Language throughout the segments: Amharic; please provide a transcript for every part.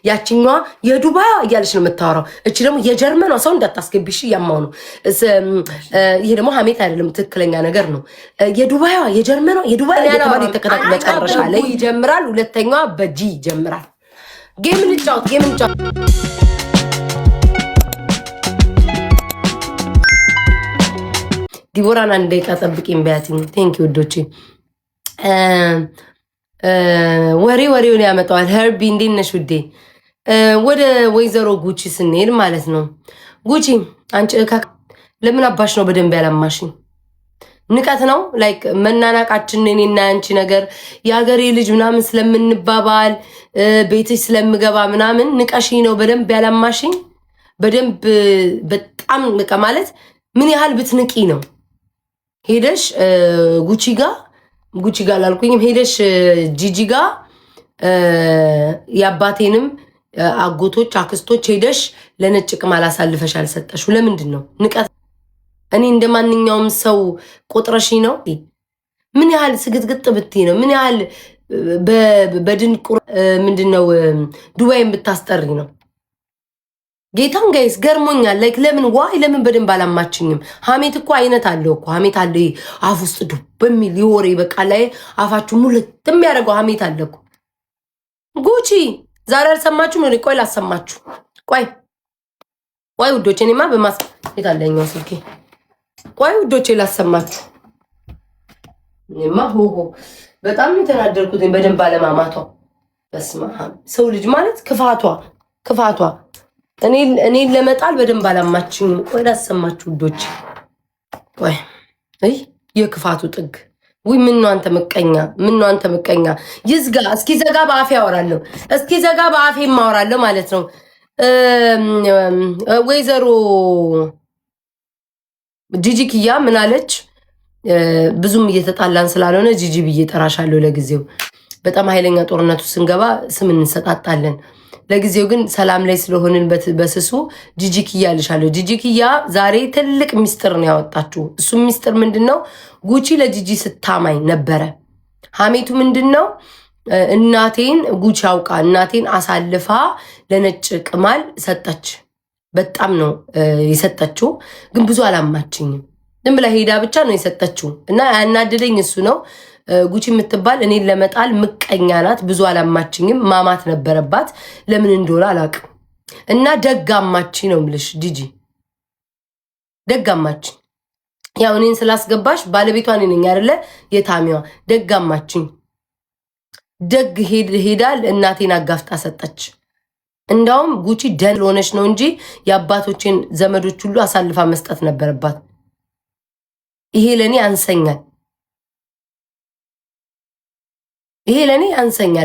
ያቺኛዋ የዱባይ እያለች ነው የምታወራው። እቺ ደግሞ የጀርመኗ ሰው እንዳታስገቢሽ ያማው ነው። ይሄ ደግሞ ሀሜት አይደለም፣ ትክክለኛ ነገር ነው። የዱባይዋ የጀርመኗ የዱባይ የተባለ ተከታታይ መጨረሻ ላይ ይጀምራል። ሁለተኛዋ በጂ ይጀምራል። ጌም እንጫወት። ዲቦራን አንድ ደቂቃ ጠብቂኝ ቢያትኝ። ቴንክ ዩ ወዶቼ። ወሬውን ያመጣዋል። ሄርቢ እንዴት ነሽ ውዴ? ወደ ወይዘሮ ጉቺ ስንሄድ ማለት ነው። ጉቺ አንቺ ለምን አባሽ ነው በደንብ ያላማሽኝ? ንቀት ነው ላይክ መናናቃችን እኔና አንቺ ነገር የሀገሬ ልጅ ምናምን ስለምንባባል ቤትሽ ስለምገባ ምናምን ንቀሽ ነው በደንብ ያላማሽኝ? በደንብ በጣም በቃ ማለት ምን ያህል ብትንቂ ነው ሄደሽ ጉቺ ጋር ላልኩኝም ሄደሽ ጂጂ ጋር የአባቴንም አጎቶች አክስቶች ሄደሽ ለነጭ ቅማል አሳልፈሽ አልሰጠሽው ለምንድን ነው? ንቀት። እኔ እንደ ማንኛውም ሰው ቆጥረሽ ነው? ምን ያህል ስግጥግጥ ብትይ ነው? ምን ያህል በድንቁር ምንድነው ዱባይን ብታስጠሪ ነው? ጌታን ጋይስ ገርሞኛል። ላይክ ለምን በደንብ አላማችኝም? ሀሜት እኮ አይነት አለው እኮ ሀሜት አለ። አፍ ውስጥ ዱብ በሚል ይወሬ በቃ ላይ አፋችሁ ሙልት የሚያደርገው ሀሜት አለ እኮ። ጉቺ ዛሬ አልሰማችሁ ነው? ቆይ ላሰማችሁ። ቆይ ውዶቼ፣ እኔማ በማስቀየት አለኛው ስልኬ። ቆይ ውዶቼ ላሰማችሁ። እኔማ በጣም የተናደርኩት በደንብ አለማማቷ። በስመ አብ ሰው ልጅ ማለት ክፋቷ እኔን ለመጣል በደንብ አላማችኝ። ቆይ ላሰማችሁ ውዶች። ቆይ የክፋቱ ጥግ። ወይ ምን ነው አንተ ምቀኛ ይዝጋ። እስኪ ዘጋ በአፌ ያወራለሁ። ማወራለሁ ማለት ነው። ወይዘሮ ጂጂ ኪያ ምን አለች? ብዙም እየተጣላን ስላልሆነ ጂጂ ብዬ ጠራሻለሁ። ለጊዜው በጣም ኃይለኛ ጦርነቱ ስንገባ ስም እንሰጣጣለን። ለጊዜው ግን ሰላም ላይ ስለሆንን በስሱ ጂጂ ኪያ ልሻለሁ። ጂጂ ኪያ ዛሬ ትልቅ ሚስጥር ነው ያወጣችሁ። እሱም ሚስጥር ምንድነው? ጉቺ ለጂጂ ስታማኝ ነበረ። ሀሜቱ ምንድነው? እናቴን ጉቺ አውቃ እናቴን አሳልፋ ለነጭ ቅማል ሰጠች። በጣም ነው የሰጠችው፣ ግን ብዙ አላማችኝም። ዝም ብላ ሄዳ ብቻ ነው የሰጠችው እና ያናደደኝ እሱ ነው። ጉቺ የምትባል እኔን ለመጣል ምቀኛ ናት። ብዙ አላማችኝም። ማማት ነበረባት። ለምን እንደሆነ አላውቅም። እና ደጋማች ነው የምልሽ ጂጂ፣ ደጋማች። ያው እኔን ስላስገባሽ ባለቤቷ እኔ ነኝ አይደለ? የታሚዋ ደጋማችኝ። ደግ ሄዳል እናቴን አጋፍጣ ሰጠች። እንዳውም ጉቺ ደን ሆነች ነው እንጂ የአባቶችን ዘመዶች ሁሉ አሳልፋ መስጠት ነበረባት። ይሄ ለኔ አንሰኛል።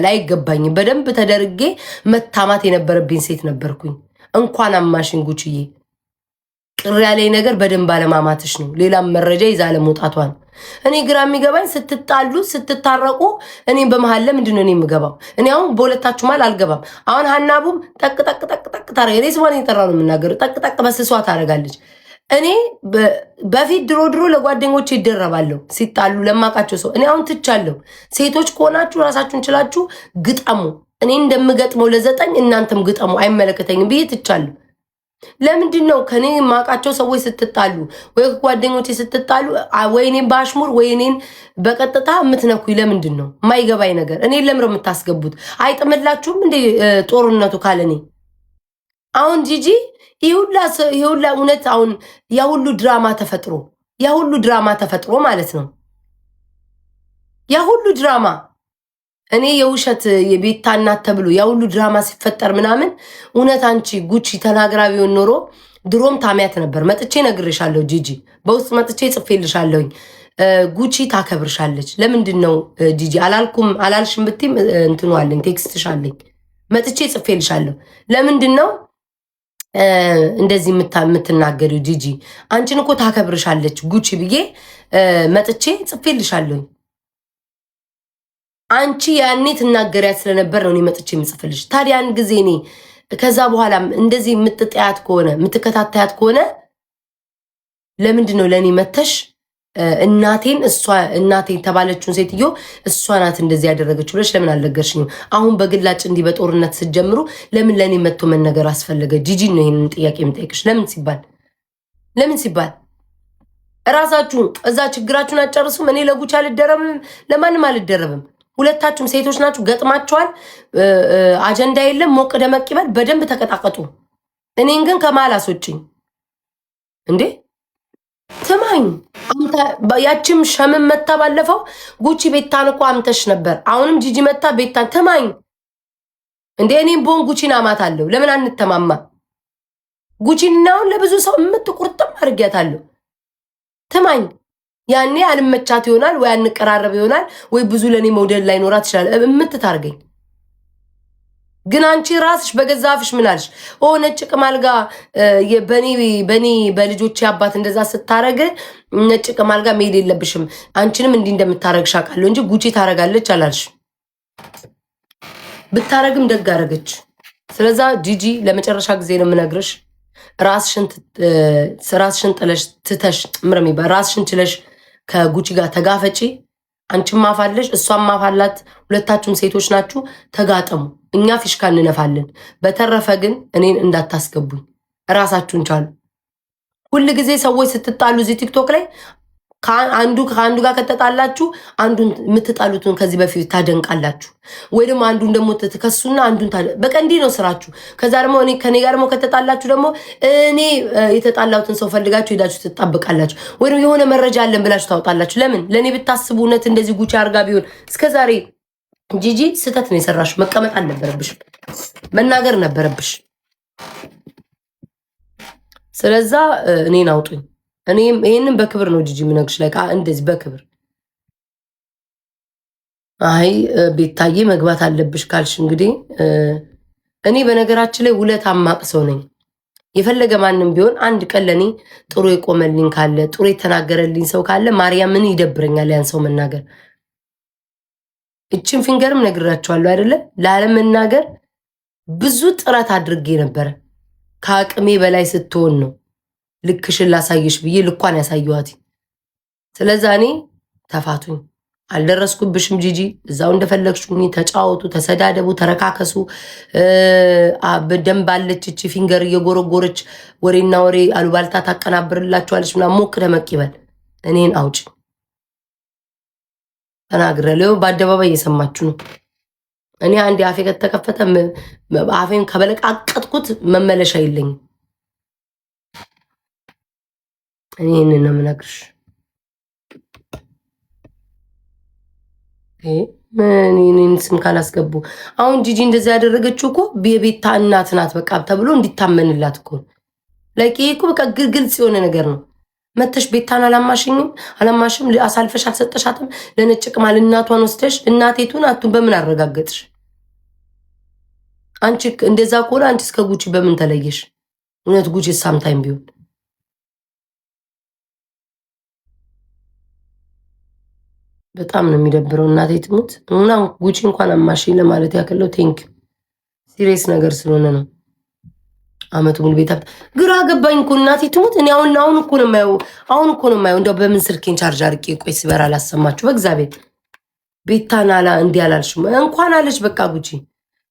አይገባኝም። በደንብ ተደርጌ መታማት የነበረብኝ ሴት ነበርኩኝ። እንኳን አማሽን ጉቺዬ። ቅር ያለኝ ነገር በደንብ አለማማትሽ ነው። ሌላም መረጃ ይዛ አለመውጣቷን። እኔ ግራ የሚገባኝ ስትታረቁ እኔም በመሀል ለምንድን ነው እኔ የምገባው? እኔ አሁን በሁለታችሁ መሀል አልገባም። አሁን ሀናቡም ጠቅ ታረጋ። እኔ ስሟን የጠራ ነው የምናገረው። ጠቅ በስሷ ታደርጋለች። እኔ በፊት ድሮ ለጓደኞቼ ይደረባለሁ ሲጣሉ ለማቃቸው ሰው። እኔ አሁን ትቻለሁ። ሴቶች ከሆናችሁ ራሳችሁን ችላችሁ ግጠሙ። እኔ እንደምገጥመው ለ9 እናንተም ግጠሙ፣ አይመለከተኝም ብዬ ትቻለሁ። ለምንድን ነው ከኔ ማቃቸው ሰዎች ስትጣሉ ወይ ጓደኞቼ ስትጣሉ ወይ እኔን በአሽሙር ወይ እኔን በቀጥታ የምትነኩኝ? ለምንድን ነው የማይገባኝ ነገር? እኔን ለምረው የምታስገቡት? አይጥምላችሁም እንዴ ጦርነቱ ካለኔ? አሁን ጂጂ ይሁላ እውነት አሁን ያሁሉ ድራማ ተፈጥሮ ማለት ነው። ያሁሉ ድራማ እኔ የውሸት የቤታ እናት ተብሎ ያሁሉ ድራማ ሲፈጠር ምናምን እውነት አንቺ ጉቺ ተናግራ ቢሆን ኖሮ ድሮም ታሚያት ነበር። መጥቼ ነግሬሻለሁ ጂጂ፣ በውስጥ መጥቼ ጽፌልሻለሁኝ። ጉቺ ታከብርሻለች። ለምንድን ነው ጂጂ አላልሽም ብትይም እንትኑ አለኝ፣ ቴክስትሽ አለኝ። መጥቼ ጽፌልሻለሁ። ለምንድን ነው እንደዚህ የምትናገሪው ጂጂ? አንቺን እኮ ታከብርሻለች ጉቺ ብዬ መጥቼ ጽፌልሻለሁኝ። አንቺ ያኔ ትናገሪያት ስለነበር ነው እኔ መጥቼ የምጽፍልሽ። ታዲያ ያን ጊዜ እኔ ከዛ በኋላም እንደዚህ የምትጠያት ከሆነ የምትከታተያት ከሆነ ለምንድን ነው ለእኔ መተሽ እናቴን ተባለችውን ሴትዮ እሷ ናት እንደዚህ ያደረገችው ብለሽ ለምን አልነገርሽኝም? አሁን በግላጭ እንዲህ በጦርነት ስትጀምሩ ለምን ለኔ መጥቶ መነገር አስፈለገ? ጂጂ ነው ይሄንን ጥያቄ የምጠይቅሽ። ለምን ሲባል እራሳችሁ እዛ ችግራችሁን አጨርሱም። እኔ ለጉቻ አልደረብም፣ ለማንም አልደረብም። ሁለታችሁም ሴቶች ናችሁ፣ ገጥማችኋል። አጀንዳ የለም። ሞቅ ደመቅ ይበል፣ በደንብ ተቀጣቀጡ። እኔን ግን ከመሀል አስወጪኝ እንዴ! ትማኝ አንተ ያቺም ሸምን መታ ባለፈው ጉቺ ቤታን እኮ አምተሽ ነበር። አሁንም ጂጂ መታ ቤታን ትማኝ እንዴ! እኔም ቦን ጉቺን አማታለሁ። ለምን አንተማማ? ጉቺን ነው ለብዙ ሰው የምትቁርጥም አድርጊያታለሁ። ትማኝ ያኔ አልመቻት ይሆናል ወይ አንቀራረብ ይሆናል ወይ ብዙ ለኔ መውደድ ላይ ኖራት ይችላል እምትታርገኝ። ግን አንቺ ራስሽ በገዛፍሽ ምን አልሽ? ነጭ ቅማል ጋር በኔ በልጆቼ አባት እንደዛ ስታረግ ነጭ ቅማል ጋር መሄድ የለብሽም አንቺንም እንዲህ እንደምታረግሽ አውቃለሁ እንጂ ጉቺ ታረጋለች አላልሽ። ብታረግም ደግ አረገች። ስለዛ ጂጂ ለመጨረሻ ጊዜ ነው የምነግርሽ፣ ራስሽን ጥለሽ ትተሽ ራስሽን ችለሽ ከጉቺ ጋር ተጋፈጪ። አንቺም ማፋለሽ እሷም ማፋላት፣ ሁለታችሁም ሴቶች ናችሁ፣ ተጋጠሙ። እኛ ፊሽካ እንነፋለን። በተረፈ ግን እኔን እንዳታስገቡኝ፣ ራሳችሁን ቻሉ። ሁል ጊዜ ሰዎች ስትጣሉ እዚህ ቲክቶክ ላይ አንዱ ከአንዱ ጋር ከተጣላችሁ አንዱን የምትጣሉትን ከዚህ በፊት ታደንቃላችሁ፣ ወይ ደግሞ አንዱን ደግሞ ትከሱና አንዱን በቃ እንዲህ ነው ስራችሁ። ከዛ ደግሞ ከኔ ጋር ደግሞ ከተጣላችሁ ደግሞ እኔ የተጣላሁትን ሰው ፈልጋችሁ ሄዳችሁ ትጣብቃላችሁ፣ ወይ ደግሞ የሆነ መረጃ አለን ብላችሁ ታውጣላችሁ። ለምን ለእኔ ብታስቡ እውነት እንደዚህ ጉቺ አርጋ ቢሆን እስከዛሬ ጂጂ ስህተት ነው የሰራሽ። መቀመጥ አልነበረብሽ፣ መናገር ነበረብሽ። ስለዛ እኔን አውጡኝ። እኔም ይሄንን በክብር ነው ጂጂ ምነግርሽ፣ ላይ እንደዚህ በክብር አይ ቤታዬ መግባት አለብሽ ካልሽ እንግዲህ እኔ በነገራችን ላይ ውለት አማቅ ሰው ነኝ። የፈለገ ማንም ቢሆን አንድ ቀን ለኔ ጥሩ የቆመልኝ ካለ ጥሩ የተናገረልኝ ሰው ካለ ማርያም ምን ይደብረኛል ያን ሰው መናገር። እቺን ፊንገርም ነግራቸዋለሁ አይደለ? ላለመናገር ብዙ ጥረት አድርጌ ነበር። ከአቅሜ በላይ ስትሆን ነው ልክሽን ላሳየሽ ብዬ ልኳን ያሳየዋት። ስለዛ እኔ ተፋቱኝ፣ አልደረስኩብሽም ጂጂ። እዛው እንደፈለግሽኝ ተጫወቱ፣ ተሰዳደቡ፣ ተረካከሱ። በደንብ አለች እቺ ፊንገር እየጎረጎረች ወሬና ወሬ አሉባልታ ታቀናብርላችኋለች ምናምን። ሞክ ደመቅ ይበል። እኔን አውጭ ተናግረለው በአደባባይ እየሰማችሁ ነው። እኔ አንድ አፌ ከተከፈተ አፌን ከበለቃቀጥኩት መመለሻ የለኝም። እኔ ይህንን ነው የምነግርሽ። እኔን ስም ካላስገቡ አሁን ጂጂ እንደዚህ ያደረገችው እኮ የቤታ እናት ናት በቃ ተብሎ እንዲታመንላት እኮ ላይክ ይሄ እኮ በቃ ግልጽ የሆነ ነገር ነው። መተሽ ቤታን አላማሽም አሳልፈሽ አልሰጠሻትም። ለነጭ ቅማል እናቷን ወስደሽ እናቴቱን አቱን በምን አረጋገጥሽ? አንቺ እንደዛ ከሆነ አንቺ እስከ ጉቺ በምን ተለየሽ? እውነት ጉቺ ሳምታይም ቢሆን በጣም ነው የሚደብረው። እናቴ ትሙት እና ጉቺ እንኳን አማሽ ለማለት ያከለው ቴንክ ሲሪየስ ነገር ስለሆነ ነው። አመቱ ሙሉ ቤታ ግራ ገባኝ እኮ እናቴ ትሙት። እኔ አሁን እኮ ነው የማየው እንደው በምን ስልኬን ቻርጅ አርቄ ቆይ ሲበራ አላሰማችሁ። በእግዚአብሔር ቤታና እንዲህ አላልሽም እንኳን አለች። በቃ ጉቺ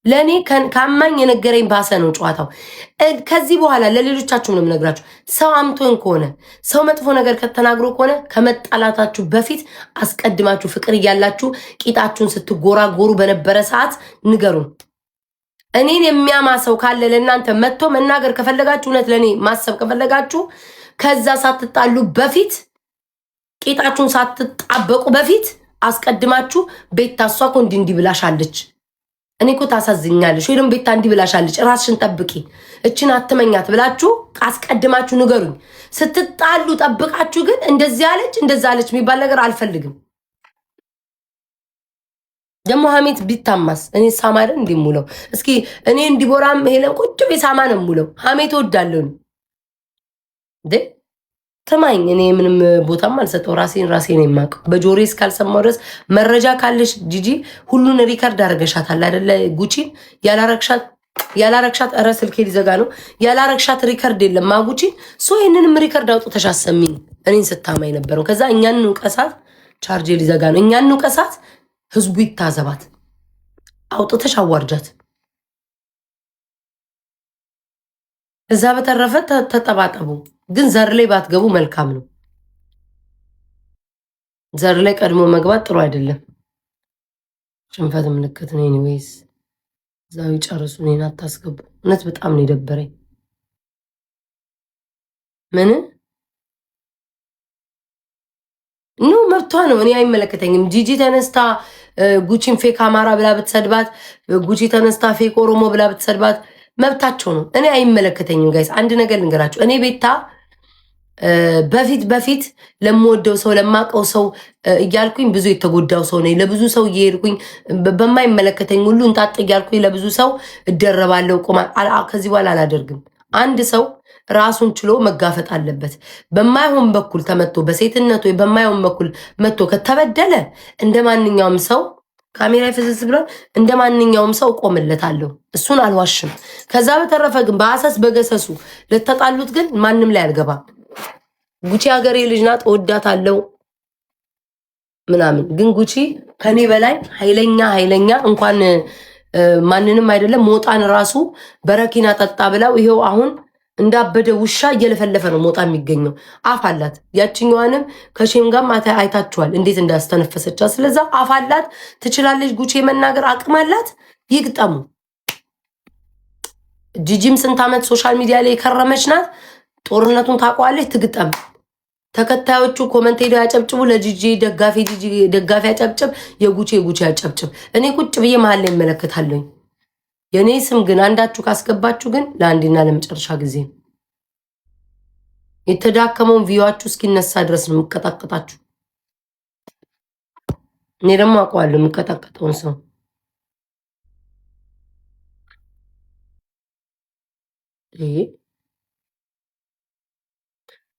ለእኔ ከአማኝ የነገረኝ ባሰ ነው ጨዋታው። ከዚህ በኋላ ለሌሎቻችሁም ነው የምነግራችሁ። ሰው አምቶን ከሆነ ሰው መጥፎ ነገር ከተናግሮ ከሆነ ከመጣላታችሁ በፊት አስቀድማችሁ ፍቅር እያላችሁ ቂጣችሁን ስትጎራጎሩ በነበረ ሰዓት ንገሩን። እኔን የሚያማ ሰው ካለ ለእናንተ መጥቶ መናገር ከፈለጋችሁ፣ እውነት ለእኔ ማሰብ ከፈለጋችሁ ከዛ ሳትጣሉ በፊት ቂጣችሁን ሳትጣበቁ በፊት አስቀድማችሁ ቤታ እሷ እኮ እንዲህ ብላሻለች፣ እኔ እኮ ታሳዝኛለሽ፣ ወይ ደግሞ ቤታ እንዲህ ብላሻለች፣ ራስሽን ጠብቂ፣ እችን አትመኛት ብላችሁ አስቀድማችሁ ንገሩኝ። ስትጣሉ ጠብቃችሁ ግን እንደዚህ አለች የሚባል ነገር አልፈልግም። ደግሞ ሀሜት ቢታማስ እኔ ሳማ አይደል እንዲሙለው? እስኪ እኔ እንዲቦራም ሄለን ቁጭ ቤሳማ ነው ሙለው። ሀሜት ወዳለሁ እንዴ ተማኝ። እኔ ምንም ቦታም አልሰጠው። ራሴን የማውቀው በጆሮዬ እስካልሰማው ድረስ መረጃ ካለሽ ጂጂ ሁሉን ሪከርድ አድርገሻታል አይደለ? ጉቺን ያላረግሻት ኧረ ስልኬ ሊዘጋ ነው። ያላረግሻት ሪከርድ የለም ጉቺን። ሶ ይሄንንም ሪከርድ አውጥተሽ አሰሚኝ። እኔን ስታማ የነበረው። ከዛ እኛን እንውቀሳት፣ ቻርጅ ሊዘጋ ነው። እኛን እንውቀሳት፣ ህዝቡ ይታዘባት። አውጥተሽ አዋርጃት። እዛ በተረፈ ተጠባጠቡ። ግን ዘር ላይ ባትገቡ መልካም ነው። ዘር ላይ ቀድሞ መግባት ጥሩ አይደለም። ሽንፈት ምልክት ነው። ኤኒዌይስ እዛው ይጨርሱ፣ እኔን አታስገቡ። እውነት በጣም ነው የደበረኝ። ምን ኖ መብቷ ነው። እኔ አይመለከተኝም። ጂጂ ተነስታ ጉቺን ፌክ አማራ ብላ ብትሰድባት፣ ጉቺ ተነስታ ፌክ ኦሮሞ ብላ ብትሰድባት መብታቸው ነው። እኔ አይመለከተኝም። ጋይስ አንድ ነገር ልንገራችሁ። እኔ ቤታ በፊት ለምወደው ሰው ለማቀው ሰው እያልኩኝ ብዙ የተጎዳው ሰው ነኝ። ለብዙ ሰው እየሄድኩኝ በማይመለከተኝ ሁሉ እንጣጥ እያልኩኝ ለብዙ ሰው እደረባለሁ። ከዚህ በኋላ አላደርግም። አንድ ሰው ራሱን ችሎ መጋፈጥ አለበት። በማይሆን በኩል ተመቶ በሴትነቱ ወይ በማይሆን በኩል መቶ ከተበደለ እንደ ማንኛውም ሰው ካሜራ ይፈሰስ ብሏል። እንደ ማንኛውም ሰው ቆምለታለሁ። እሱን አልዋሽም። ከዛ በተረፈ ግን በአሰስ በገሰሱ ለተጣሉት ግን ማንም ላይ አልገባም። ጉቺ ሀገሬ ልጅ ናት፣ እወዳታለሁ ምናምን። ግን ጉቺ ከኔ በላይ ኃይለኛ እንኳን ማንንም አይደለም ሞጣን ራሱ በረኪና ጠጣ ብላው ይሄው አሁን እንዳበደ ውሻ እየለፈለፈ ነው ሞጣ የሚገኘው። አፍ አላት። ያችኛዋንም ከሼም ጋር አይታችኋል እንዴት እንዳስተነፈሰቻት። ስለዛ አፍ አላት፣ ትችላለች። ጉቺ የመናገር አቅም አላት። ይግጠሙ። ጂጂም ስንት ዓመት ሶሻል ሚዲያ ላይ የከረመች ናት። ጦርነቱን ታውቀዋለች። ትግጠም። ተከታዮቹ ኮመንት ሄደው ያጨብጭቡ። ለጂጂ ደጋፊ ያጨብጭብ፣ የጉቺ ያጨብጭብ። እኔ ቁጭ ብዬ መሀል ላይ እመለከታለሁኝ። የኔ ስም ግን አንዳችሁ ካስገባችሁ ግን ለአንድና ለመጨረሻ ጊዜ የተዳከመውን ቪዋችሁ እስኪነሳ ድረስ ነው የምቀጣቀጣችሁ። እኔ ደግሞ አውቀዋለሁ የምቀጣቀጠውን ሰው።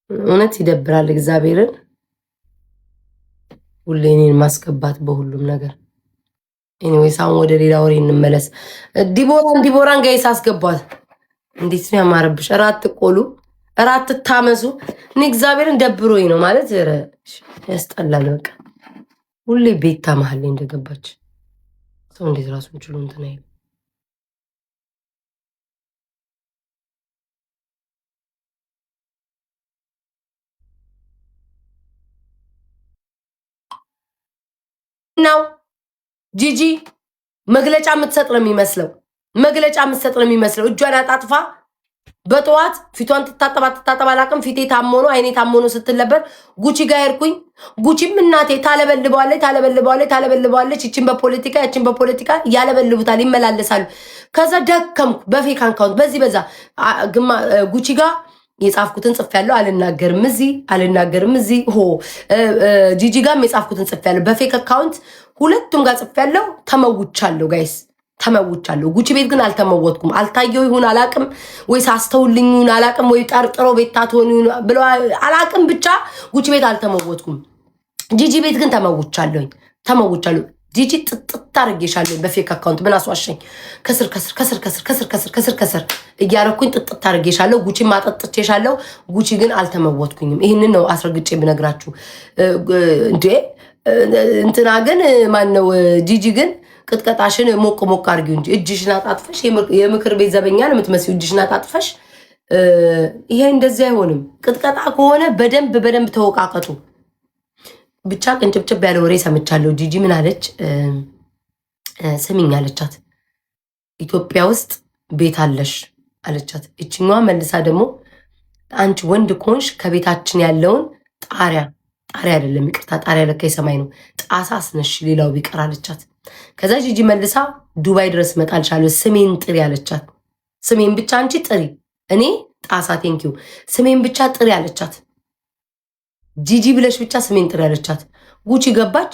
እውነት ይደብራል። እግዚአብሔርን ሁሌ እኔን ማስገባት በሁሉም ነገር። ኤኒዌይስ አሁን ወደ ሌላ ወሬ እንመለስ። ዲቦራን ጋይስ አስገቧት። እንዴት ነው ያማረብሽ! እራት ቆሉ፣ እራት ታመሱ። እኔ እግዚአብሔርን ደብሮኝ ነው ማለት ያስጠላል። በቃ ሁሌ ቤታ መሀል ላይ እንደገባች ሰው እንዴት ራሱን ችሎ እንትን አይልም። ነው ጂጂ መግለጫ የምትሰጥ ነው የሚመስለው። እጇን አጣጥፋ በጠዋት ፊቷን ትታጠባ አላቅም። ፊቴ ታሞ ነው አይኔ ታሞ ነው ስትል ነበር። ጉቺ ጋር ሄድኩኝ። ጉቺም እናቴ ታለበልበዋለች። ይችን በፖለቲካ ያለበልቡታል፣ ይመላለሳሉ። ከዛ ደከምኩ። በፌክ አካውንት በዚህ በዛ ጉቺ ጋር የጻፍኩትን ጽፌያለሁ። አልናገርም እዚህ ጂጂ ጋርም የጻፍኩትን ጽፌያለሁ። በፌክ አካውንት ሁለቱም ጋር ጽፌያለሁ። ተመውቻለሁ ጋይስ፣ ተመውቻለሁ። ጉቺ ቤት ግን አልተመወትኩም። አልታየው ይሁን አላቅም፣ ወይ ሳስተውልኝ ይሁን አላቅም፣ ወይ ጠርጥሮ ቤት ታትሆን ይሁን ብለው አላቅም። ብቻ ጉቺ ቤት አልተመወትኩም። ጂጂ ቤት ግን ተመውቻለሁ። ጂጂ ጥጥት አድርጌሻለሁ በፌክ አካውንት። ምን አስዋሸኝ? ከስር እያረኩኝ ጥጥት አድርጌሻለሁ። ጉቺ ማጠጥቼሻለሁ። ጉቺ ግን አልተመወትኩኝም። ይህንን ነው አስረግጬ ብነግራችሁ። እንዴ እንትና ግን ማነው ጂጂ ግን ቅጥቀጣሽን ሞቅ አድርጊው እንጂ እጅሽን አጣጥፈሽ የምክር ቤት ዘበኛ ነው የምትመስዪው። እጅሽን አጣጥፈሽ ይሄ እንደዚህ አይሆንም። ቅጥቀጣ ከሆነ በደንብ ተወቃቀጡ። ብቻ ቅንጭብጭብ ያለ ወሬ ሰምቻለሁ። ጂጂ ምን አለች? ስሚኝ አለቻት፣ ኢትዮጵያ ውስጥ ቤት አለሽ አለቻት። እችኛዋ መልሳ ደግሞ አንቺ ወንድ ኮንሽ ከቤታችን ያለውን ጣሪያ አይደለም ይቅርታ፣ ጣሪያ ለካ የሰማይ ነው፣ ጣሳ አስነሽ ሌላው ቢቀር አለቻት። ከዛ ጂጂ መልሳ ዱባይ ድረስ እመጣልሻለሁ ስሜን ጥሪ አለቻት። ስሜን ብቻ አንቺ ጥሪ፣ እኔ ጣሳ ቴንኪው፣ ስሜን ብቻ ጥሪ አለቻት። ጂጂ ብለሽ ብቻ ስሜን ጥሪ አለቻት። ጉቺ ገባች።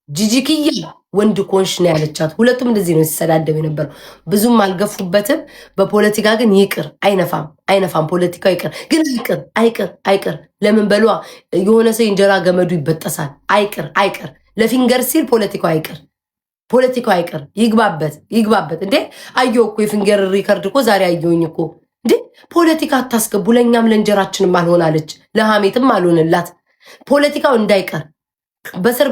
ጂጂ ክያ ወንድ ኮንሽ ነው ያለቻት። ሁለቱም እንደዚህ ነው ሲሰዳደብ የነበረው። ብዙም አልገፉበትም። በፖለቲካ ግን ይቅር አይነፋም። ፖለቲካው ይቅር ግን አይቅር። ለምን በሏ የሆነ ሰው እንጀራ ገመዱ ይበጠሳል። አይቅር ለፊንገር ሲል ፖለቲካው አይቅር። ይግባበት እንዴ! አየሁ እኮ የፊንገር ሪከርድ እኮ ዛሬ አየሁኝ እኮ እንዴ! ፖለቲካ አታስገቡ፣ ለእኛም ለእንጀራችንም አልሆናለች፣ ለሐሜትም አልሆንላት። ፖለቲካው እንዳይቀር በስር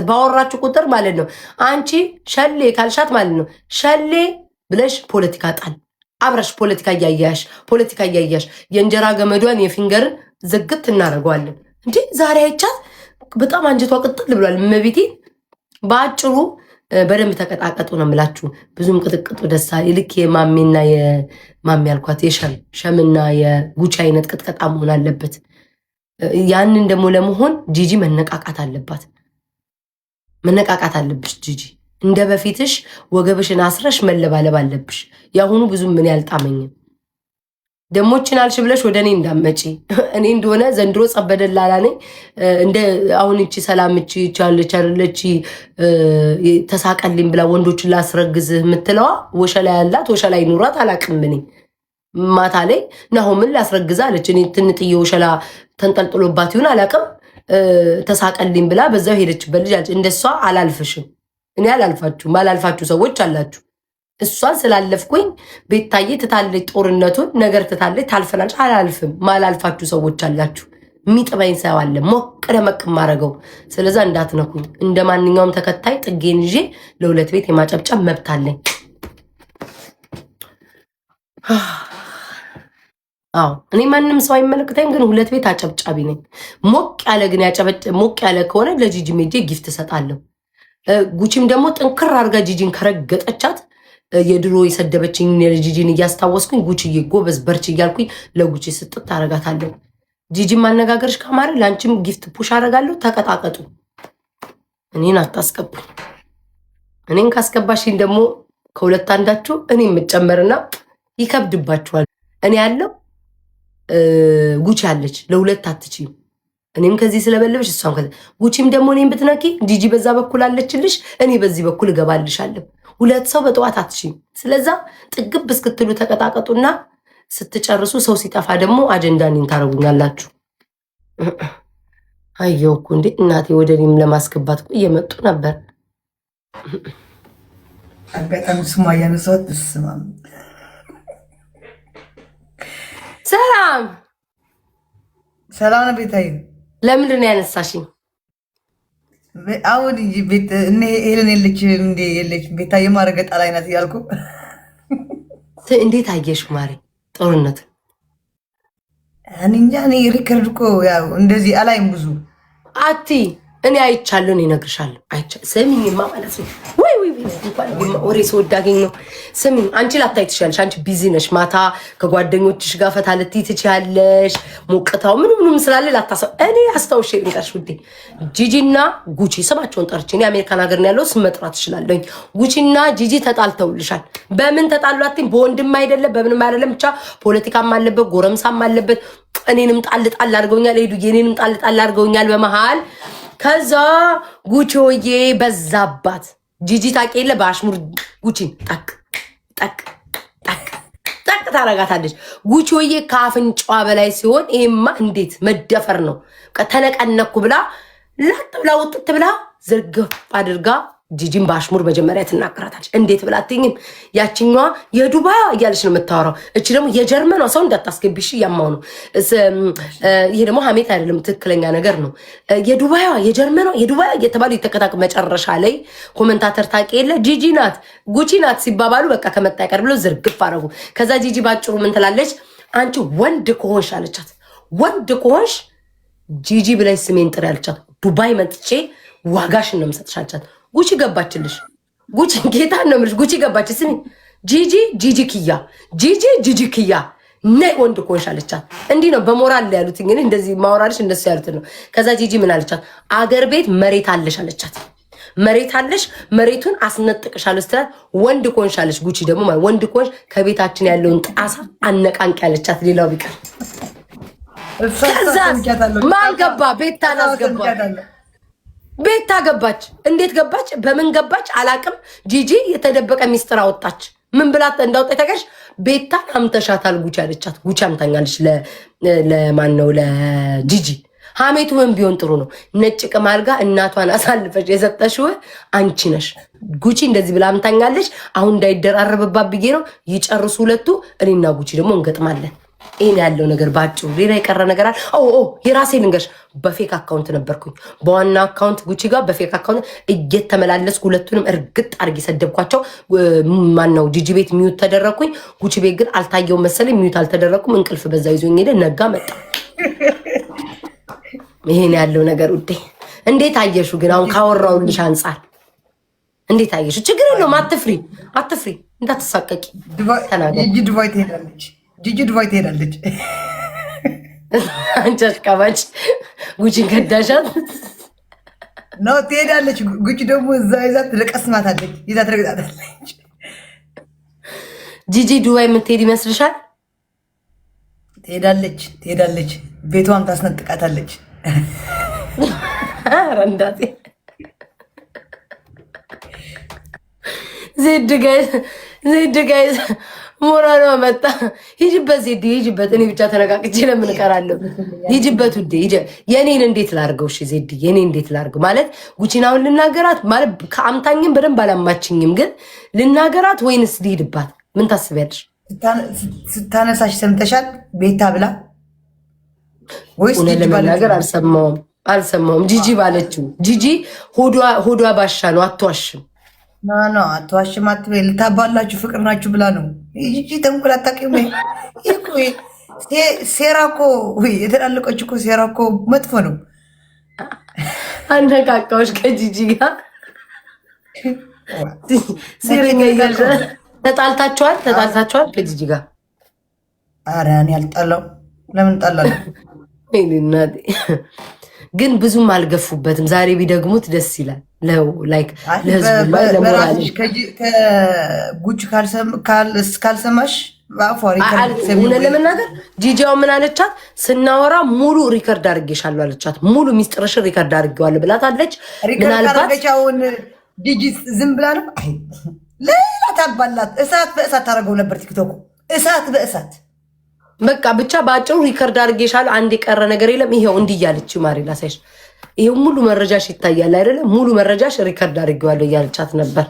ባወራችሁ ቁጥር ማለት ነው። አንቺ ሸሌ ካልሻት ማለት ነው ሸሌ ብለሽ ፖለቲካ ጣል አብረሽ ፖለቲካ እያያሽ የእንጀራ ገመዷን የፊንገርን ዝግት እናደርገዋለን። እንዴ ዛሬ አይቻት በጣም አንጀቷ ቅጥል ብሏል። መቤቴ በአጭሩ በደንብ ተቀጣቀጡ ነው የምላችሁ። ብዙም ቅጥቅጡ ደሳ ይልክ የማሜና የማሜ ያልኳት የሸምና የጉቺ አይነት ቅጥቀጣ መሆን አለበት። ያንን ደግሞ ለመሆን ጂጂ መነቃቃት አለባት። መነቃቃት አለብሽ ጂጂ። እንደ በፊትሽ ወገብሽን አስረሽ መለባለብ አለብሽ። ያሁኑ ብዙም ምን ያልጣመኝም ደሞችን አልሽ ብለሽ ወደ እኔ እንዳመጪ እኔ እንደሆነ ዘንድሮ ጸበደላላ ነኝ። እንደ አሁን እቺ ሰላም እቺ ቻለች አይደለች ተሳቀልኝ ብላ ወንዶችን ላስረግዝህ የምትለዋ ወሸላ ያላት ወሸላ ይኑራት አላቅም። እኔ ማታ ላይ ናሆምን ላስረግዝ አለች። እኔ ትንጥዬ ወሸላ ተንጠልጥሎባት ይሁን አላቅም። ተሳቀልኝ ብላ በዛው ሄደችበት ልጅ አለች። እንደሷ አላልፍሽም። እኔ አላልፋችሁ ሰዎች አላችሁ። እሷን ስላለፍኩኝ ቤታዬ ትታለች፣ ጦርነቱን ነገር ትታለች፣ ታልፈናል። አላልፍም። ማላልፋችሁ ሰዎች አላችሁ። የሚጥበኝ ሰው አለ ሞቅ ደመቅ ማረገው። ስለዛ እንዳትነኩኝ። እንደ ማንኛውም ተከታይ ጥጌን ይዤ ለሁለት ቤት የማጨብጨብ መብት አለኝ። አዎ እኔ ማንም ሰው አይመለከተኝም፣ ግን ሁለት ቤት አጨብጫቢ ነኝ። ሞቅ ያለ ከሆነ ለጂጂ ሜጄ ጊፍት እሰጣለሁ። ጉቺም ደግሞ ጥንክር አድርጋ ጂጂን ከረገጠቻት የድሮ የሰደበችኝ ጂጂን እያስታወስኩኝ ጉቺዬ ጎበዝ በርች እያልኩኝ ለጉቺ ስጥት አረጋታለሁ። ጂጂን ማነጋገርሽ ካማረ ለአንቺም ጊፍት ፑሽ አረጋለሁ። ተቀጣቀጡ። እኔን አታስገቡኝ። እኔን ካስገባሽኝ ደግሞ ከሁለት አንዳችሁ እኔ የምጨመርና ይከብድባችኋል። እኔ ያለው ጉቺ አለች፣ ለሁለት አትችይም። እኔም ከዚህ ስለበለብሽ እሷም ከዚህ ጉቺም ደግሞ እኔም ብትነኪ ጂጂ በዛ በኩል አለችልሽ፣ እኔ በዚህ በኩል እገባልሻለሁ። ሁለት ሰው በጠዋት አትችይም። ስለዛ ጥግብ እስክትሉ ተቀጣቀጡና ስትጨርሱ ሰው ሲጠፋ ደግሞ አጀንዳ እኔን ታረጉኛላችሁ። አየሁ እኮ እንዴ እናቴ ወደ እኔም ለማስገባት እኮ እየመጡ ነበር። አጋጣሚ ስሟ እያነሳሁት ስማ ሰላም ነው ቤታዬ። ለምንድን ነው ያነሳሽኝ? አሁን ቤት እኔ ሄለን የለች ቤታዬ ማረገ ጣላይ ናት እያልኩ እንዴት አየሽ ማሪ ጦርነት? እኔ እንጃ እኔ ሪከርድ እኮ ያው እንደዚህ አላይም ብዙ አቲ እኔ አይቻለሁ። እኔ እነግርሻለሁ። ስሚኝማ ማለት ነው ወይ እንኳን ወሬ ስወዳገኝ ነው። ስሚኝ አንቺ ላታይ ትችያለሽ። አንቺ ቢዚ ነሽ። ማታ ከጓደኞችሽ ጋር ፈታ ልትይ ትችያለሽ። ሞቅታው ምንም ስላለ ላታሰብ። እኔ አስታውሼ ልንቀርሽ ውዴ። ጂጂና ጉቺ ስማቸውን ጠርቼ እኔ አሜሪካን ሀገር ነው ያለው ስም መጥራት ትችላለኝ። ጉቺና ጂጂ ተጣልተውልሻል። በምን ተጣሉ አትይም። በወንድም አይደለም በምንም አይደለም። ብቻ ፖለቲካም አለበት ጎረምሳም አለበት። እኔንም ጣል አድርገውኛል። ሄዱ የኔንም ጣል አድርገውኛል በመሃል። ከዛ ጉቺዬ በዛባት ጂጂ ታውቂ የለ በአሽሙር ጉቺን ጠቅ ታረጋታለች። ጉቺዬ ከአፍንጫዋ በላይ ሲሆን ይሄማ እንዴት መደፈር ነው። ተነቀነኩ ብላ ላጥ ብላ ውጥት ብላ ዝርግፍ አድርጋ ጂጂን በአሽሙር መጀመሪያ ትናገራታለች። እንዴት ብላ አትይኝም? ያችኛዋ የዱባይ እያለች ነው የምታወራው። እቺ ደግሞ የጀርመኗ ሰው እንዳታስገቢሽ እያማው ነው። ይሄ ደግሞ ሀሜት አይደለም፣ ትክክለኛ ነገር ነው። የዱባይዋ የጀርመኗ የዱባይ እየተባሉ የተከታተሉ መጨረሻ ላይ ኮመንታተር ታውቂ የለ ጂጂ ናት ጉቺ ናት ሲባባሉ በቃ ከመጣ ይቀር ብሎ ዝርግፍ አረጉ። ከዛ ጂጂ ባጭሩ ምን ትላለች? አንቺ ወንድ ከሆንሽ አለቻት። ወንድ ከሆንሽ ጂጂ ብላይ ስሜን ጥሪ አለቻት። ዱባይ መጥቼ ዋጋሽን ነው የምሰጥሽ አለቻት። ጉቺ ገባችልሽ። ጉቺ ጌታ ነው የምልሽ። ጉቺ ገባች። ስሚ ጂጂ ክያ ነይ ወንድ ኮንሽ አለቻት። እንዲህ ነው በሞራል ያሉት። እንግዲህ እንደዚህ ማወራልሽ እንደሱ ያሉት ነው። ከዛ ጂጂ ምን አለቻት? አገር ቤት መሬት አለሽ አለቻት። መሬት አለሽ፣ መሬቱን አስነጥቅሻለሁ ስትላት ወንድ ኮንሽ አለች። ጉቺ ደግሞ ማለት ወንድ ኮንሽ ከቤታችን ያለውን ጣሳ አነቃንቂ አለቻት። ሌላው ቢቀር ከዛ ማን ገባ? ቤታን አስገባ። ቤታ ገባች። እንዴት ገባች? በምን ገባች አላቅም። ጂጂ የተደበቀ ሚስጥር አወጣች። ምን ብላት እንዳወጣች ታውቂያለሽ? ቤታን አምተሻታል ጉቺ አለቻት። ጉቺ አምታኛለች ለማን ነው? ለጂጂ ሀሜቱ ምን ቢሆን ጥሩ ነው? ነጭ ቅማል ጋር እናቷን አሳልፈሽ የሰጠሽው አንቺ ነሽ። ጉቺ እንደዚህ ብላ አምታኛለች። አሁን እንዳይደራረብባት ብዬ ነው። ይጨርሱ ሁለቱ፣ እኔና ጉቺ ደግሞ እንገጥማለን። ይሄን ያለው ነገር ባጭሩ። ሌላ የቀረ ነገር አለ? የራሴ ልንገርሽ፣ በፌክ አካውንት ነበርኩኝ። በዋና አካውንት ጉቺ ጋር በፌክ አካውንት እየተመላለስኩ ሁለቱንም እርግጥ አድርጌ ሰደብኳቸው። ማነው ጂጂ ቤት ሚዩት ተደረግኩኝ። ጉቺ ቤት ግን አልታየው መሰለኝ፣ ሚዩት አልተደረግኩም። እንቅልፍ በዛ ይዞኝ ሄደ። ነጋ መጣ። ይሄን ያለው ነገር ውዴ። እንዴት አየሹ ግን? አሁን ካወራውልሽ አንጻር እንዴት አየሹ? ችግር የለውም። አትፍሪ፣ እንዳትሳቀቂ። ጂጂ ዱባይ ትሄዳለች። አንቺ አሽቃባጭ፣ ጉቺን ከዳሻት ነው ትሄዳለች። ጉቺ ደግሞ እዛ ይዛት ትለቀስማታለች፣ ይዛት ትረግጣታለች። ጂጂ ዱባይ የምትሄድ ይመስልሻል? ትሄዳለች። ቤቷን ታስነጥቃታለች። ረንዳቴ ዜድ ጋይዝ ሞራሏ መጣ። ሂጅበት ዜድ ሂጅበት። እኔ ብቻ ተነቃቅቼ ለምን እቀራለሁ? ሂጅበት ውዴ። የኔን እንዴት ላርገው? እሺ ዜድ የኔ እንዴት ላርገው? ማለት ጉቺናውን ልናገራት ማለት ከአምታኝም በደንብ አላማችኝም፣ ግን ልናገራት ወይንስ ልሂድባት? ምን ታስቢያለሽ? ስታነሳሽ ሰምተሻል? ቤታ ብላ ወይስ እውነት ለመናገር አልሰማውም። ጂጂ ባለችው ጂጂ ሆዷ ባሻ ነው። አትዋሽም። ኖ አትዋሽም አትበይ። ልታባላችሁ ፍቅር ናችሁ ብላ ነው። ጂጂ ተንኮል አታውቂም። ሴራ እኮ የተላለቀች እኮ ሴራ እኮ መጥፎ ነው። አነቃቃዎች ከጂጂ ጋር ሴረኛ እያልሽ ተጣልታችኋል ከጂጂ ጋር? ኧረ እኔ አልጣላው። ለምን ጣላለሁ? ግን ብዙም አልገፉበትም። ዛሬ ቢደግሙት ደስ ይላል። ለህዝቡ ከጉቺ ካልሰማሽ እውነት ለመናገር ጂጂያው ምን አለቻት? ስናወራ ሙሉ ሪከርድ አድርጌሻለሁ አለቻት። ሙሉ ሚስጥርሽን ሪከርድ አድርጌዋለሁ ብላታለች። ምናልባት ጂጂ ዝም ብላ ነው ሌላ ታባላት። እሳት በእሳት ታደርገው ነበር ቲክቶክ። እሳት በእሳት በቃ ብቻ በአጭሩ ሪከርድ አድርጌሻለሁ። አንድ የቀረ ነገር የለም። ይሄው እንዲህ እያለች ማሪ ላሳይሽ። ይሄው ሙሉ መረጃሽ ይታያል አይደለም? ሙሉ መረጃሽ ሪከርድ አድርጌዋለሁ እያለቻት ነበር።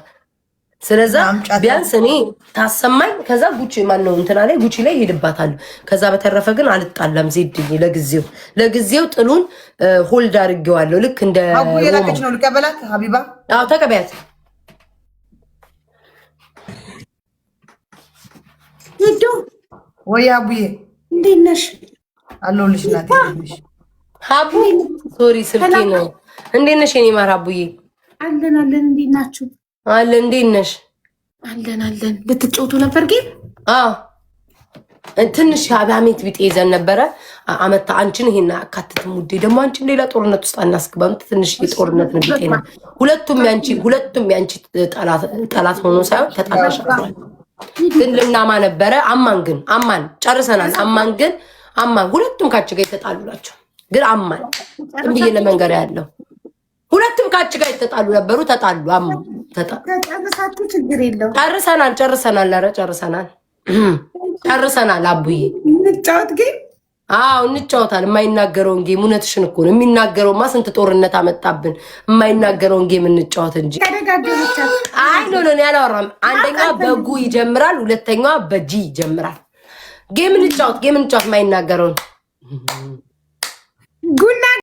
ስለዛ ቢያንስ እኔ ታሰማኝ። ከዛ ጉቺ ማነው እንትና ላይ ጉቺ ላይ ሄድባታለሁ። ከዛ በተረፈ ግን አልጣላም። ዜድዬ ለጊዜው ጥሉን ሆልድ አድርጌዋለሁ። ልክ እንደ ሀቡ የላከች ነው። ልቀበላት ሀቢባ? አዎ ተቀበያት። ወይ አቡዬ እንዴት ነሽ? አለሁልሽ እናቴ። ሀቡ ሶሪ ስልኬ ነው። እንዴት ነሽ የኔ ማር አቡዬ? አለን። እንዴት ናችሁ? አለን። እንዴት ነሽ? አለን። ልትጫወቱ ነበር ግን? አዎ ትንሽ አባሜት ቢጤ ይዘን ነበረ። አመታ አንቺን ይሄን አካትትም ውዴ። ደግሞ አንቺን ሌላ ጦርነት ውስጥ አናስገባም። ትንሽ የጦርነት ነው ቢጤ ነው። ሁለቱም ያንቺ ጠላት ሆኖ ሳይሆን ተጣላሻል። ግን ልናማ ነበረ። አማን ጨርሰናል። አማን ሁለቱም ካች ጋር የተጣሉ ናቸው። ግን አማን ብዬ ለመንገር ያለው ሁለቱም ካች ጋር የተጣሉ ነበሩ። ተጣሉ። ተጨርሳችሁ ችግር የለው። ጨርሰናል። ኧረ ጨርሰናል። አቡዬ እንጫወት ግን? አዎ እንጫወታለን። የማይናገረውን ጌም እውነትሽን እኮ ነው። የሚናገረውማ ስንት ጦርነት አመጣብን። የማይናገረውን ጌም እንጫወት እንጂ። አይ ኖ ያላወራም። አንደኛዋ በጉ ይጀምራል፣ ሁለተኛዋ በጂ ይጀምራል። ጌም እንጫወት። የማይናገረውን